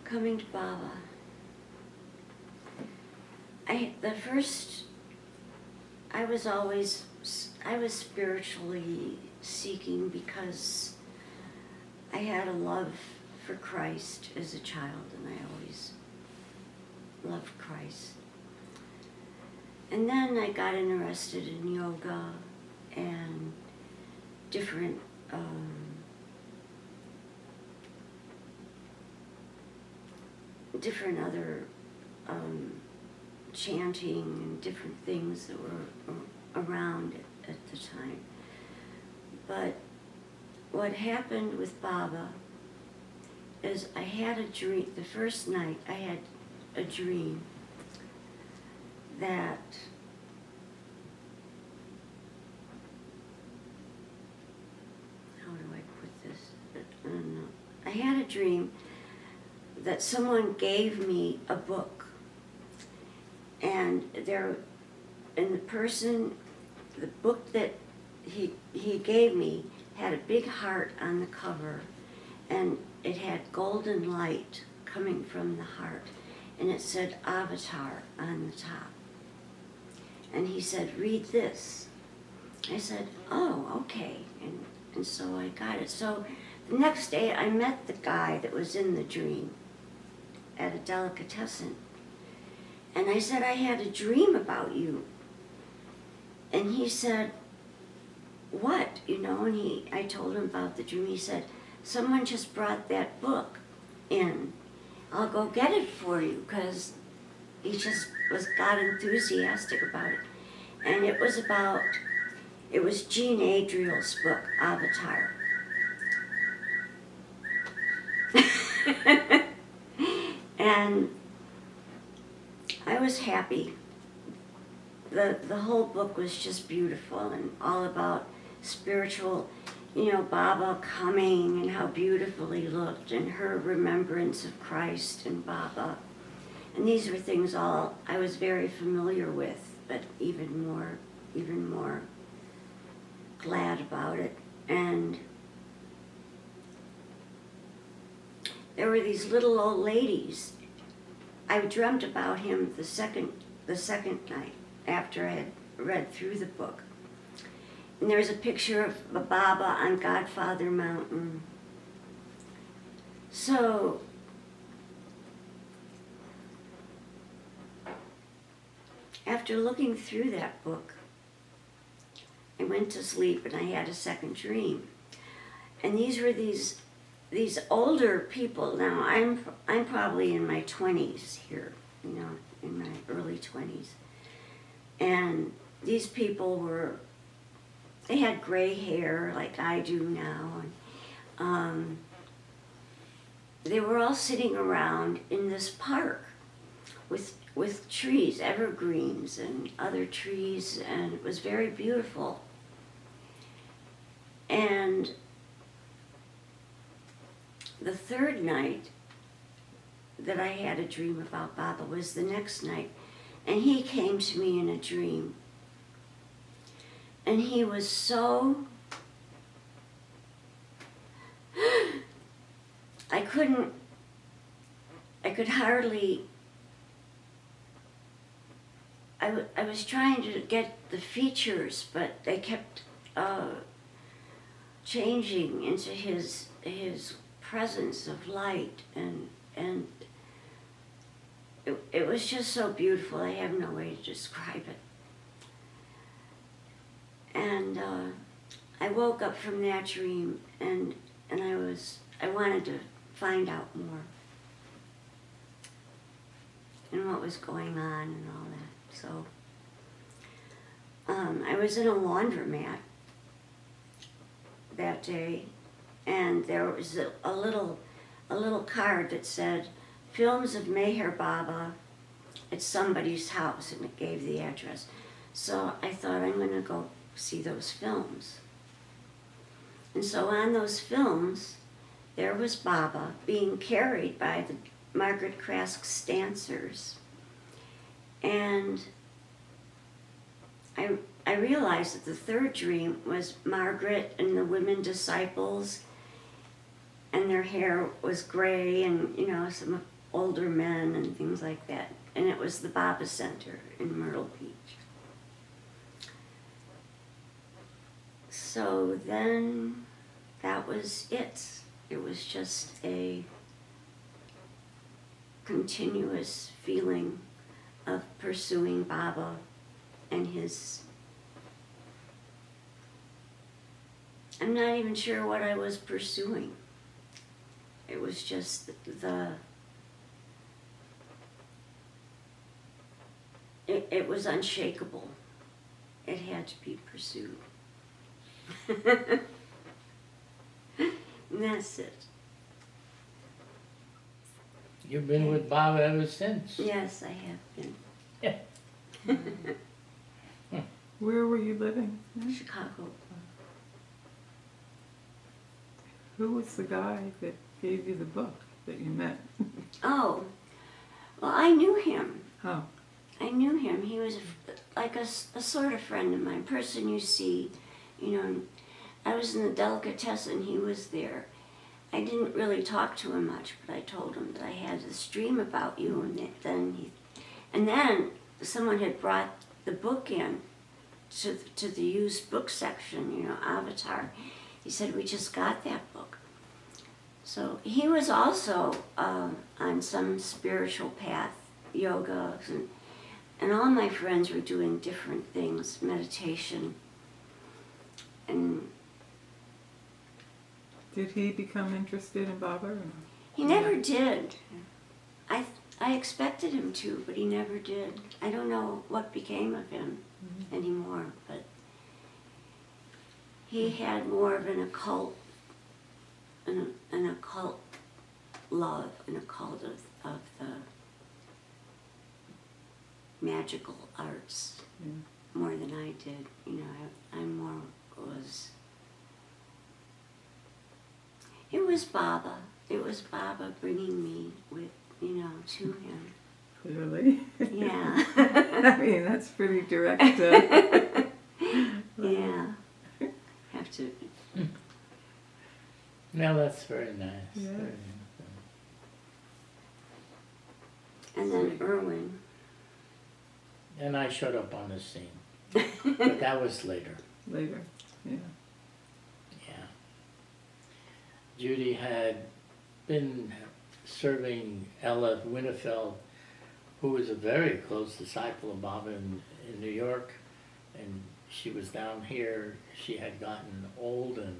coming to Baba, I was spiritually seeking because I had a love for Christ as a child, and I always loved Christ. And then I got interested in yoga and different other chanting and different things that were around at the time. But what happened with Baba is I had a dream. The first night I had a dream that how do I put this? I don't know. I had a dream that someone gave me a book, and the book that he gave me had a big heart on the cover, and it had golden light coming from the heart, and it said Avatar on the top. And he said, read this. I said, oh, okay. And so I got it. So the next day I met the guy that was in the dream at a delicatessen. And I said, I had a dream about you. And he said, what? And I told him about the dream. He said, someone just brought that book in. I'll go get it for you, because he just got enthusiastic about it. And it was Jean Adriel's book, Avatar. And I was happy. The whole book was just beautiful and all about spiritual, Baba coming and how beautiful he looked and her remembrance of Christ and Baba. And these were things all I was very familiar with, but even more glad about it. And there were these little old ladies. I dreamt about him the second night after I had read through the book. And there's a picture of Baba on Godfather Mountain. So after looking through that book, I went to sleep and I had a second dream. And these were these older people. Now I'm probably in my 20s here, in my early 20s. And these people they had gray hair like I do now. And they were all sitting around in this park with trees, evergreens and other trees, and it was very beautiful. And the third night that I had a dream about Baba was the next night, and he came to me in a dream. And he was so... I could hardly... I was trying to get the features, but they kept changing into his presence of light, and it was just so beautiful. I have no way to describe it. And I woke up from that dream, and I wanted to find out more and what was going on and all that. So I was in a laundromat that day, and there was a little card that said, "Films of Meher Baba at somebody's house," and it gave the address. So I thought, I'm going to go see those films. And so on those films, there was Baba being carried by the Margaret Krask's dancers. And I realized that the third dream was Margaret and the women disciples, and their hair was gray, and some older men and things like that. And it was the Baba Center in Myrtle Beach. So then that was it. It was just a continuous feeling of pursuing Baba and his... I'm not even sure what I was pursuing. It was just it was unshakable. It had to be pursued. And that's it. You've been with Baba ever since? Yes, I have been. Where were you living? Chicago. Who was the guy that gave you the book that you met? Oh, well, I knew him. Oh. I knew him. He was like a sort of friend of mine, person you see, you know. I was in the delicatessen, he was there. I didn't really talk to him much, but I told him that I had this dream about you, and then someone had brought the book in to the used book section, you know, Avatar. He said, we just got that book. So he was also on some spiritual path, yoga, and all my friends were doing different things, meditation. And Did he become interested in Baba? Or no? he never did. I expected him to, but he never did. I don't know what became of him anymore, but he had more of an occult love, an occult of the magical arts, more than I did. You know, I more was... It was Baba. It was Baba bringing me with, you know, to him. Clearly. Yeah. I mean, that's pretty direct. Yeah. Have to... No, that's very nice. Yeah. Very nice. And then Irwin. And I showed up on the scene. But that was later. Later, yeah. Yeah. Judy had been serving Ella Winnefeld, who was a very close disciple of Baba in New York, and she was down here. She had gotten old and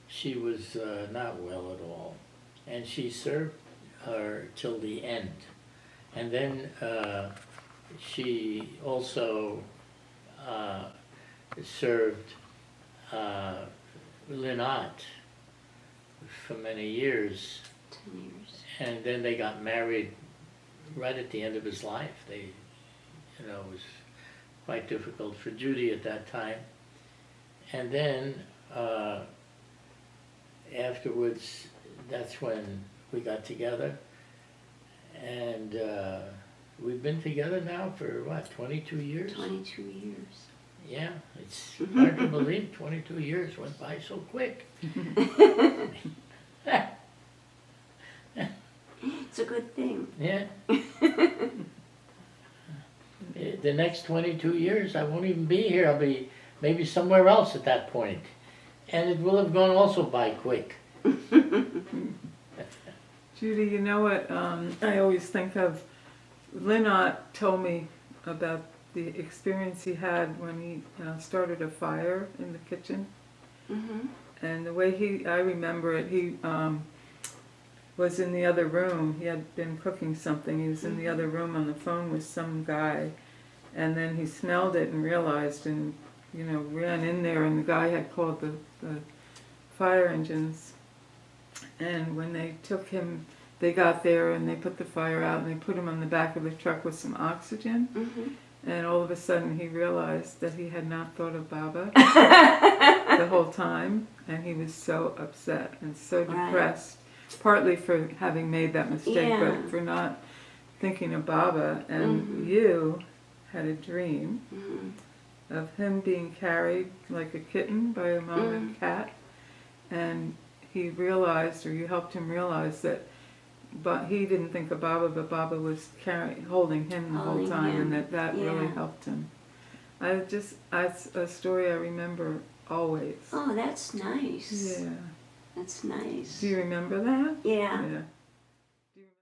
she was not well at all. And she served her till the end. And then she also served Lynott for many years. 10 years. And then they got married right at the end of his life. They, you know, it was quite difficult for Judy at that time. And then afterwards, that's when we got together. And we've been together now for, what, 22 years? 22 years. Yeah, it's hard to believe 22 years went by so quick. It's a good thing. Yeah. The next 22 years, I won't even be here. I'll be maybe somewhere else at that point. And it will have gone also by quick. Judy, you know what I always think of? Lynott told me about the experience he had when he started a fire in the kitchen. Mm-hmm. And the way I remember it, he was in the other room. He had been cooking something. He was in the other room on the phone with some guy. And then he smelled it and realized and, you know, ran in there, and the guy had called the fire engines. And when they took him, they got there and they put the fire out and they put him on the back of the truck with some oxygen. Mm-hmm. And all of a sudden he realized that he had not thought of Baba the whole time, and he was so upset and so depressed, partly for having made that mistake, but for not thinking of Baba. And you had a dream of him being carried like a kitten by a mama cat, and he realized, or you helped him realize, that but he didn't think of Baba, but Baba was holding him the whole Holding time, him, and that really yeah. helped him. That's a story I remember always. Oh, that's nice. Yeah. That's nice. Do you remember that? Yeah. Yeah.